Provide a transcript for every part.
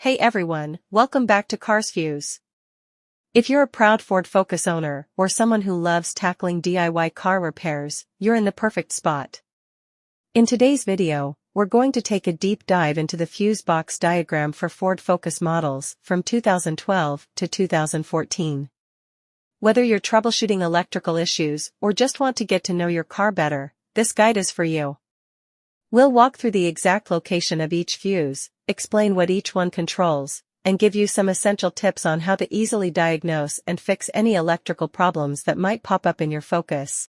Hey everyone, welcome back to Cars Fuse. If you're a proud Ford Focus owner or someone who loves tackling DIY car repairs, you're in the perfect spot. In today's video, we're going to take a deep dive into the fuse box diagram for Ford Focus models from 2012 to 2014. Whether you're troubleshooting electrical issues or just want to get to know your car better, this guide is for you. We'll walk through the exact location of each fuse, explain what each one controls, and give you some essential tips on how to easily diagnose and fix any electrical problems that might pop up in your Focus.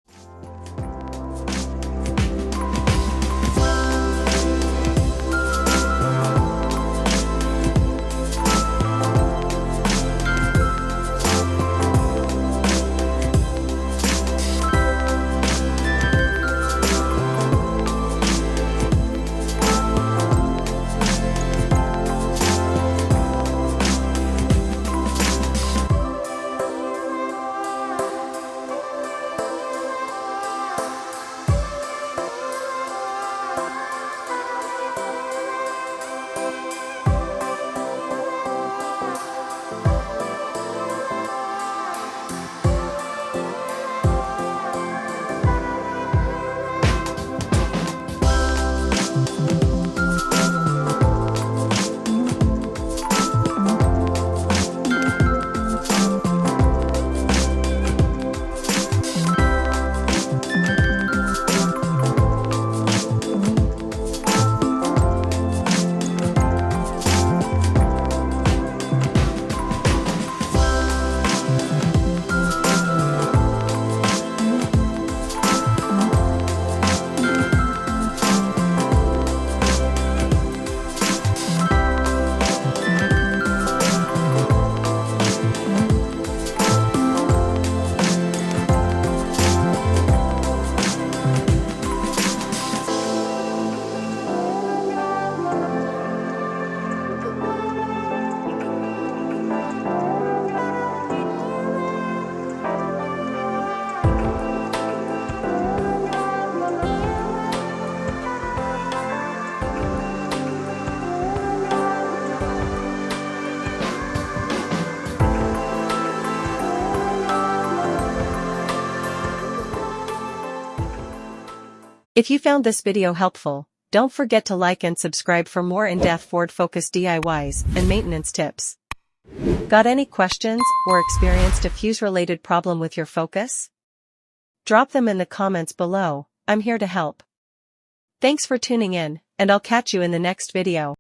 If you found this video helpful, don't forget to like and subscribe for more in-depth Ford Focus DIYs and maintenance tips. Got any questions or experienced a fuse-related problem with your Focus? Drop them in the comments below, I'm here to help. Thanks for tuning in, and I'll catch you in the next video.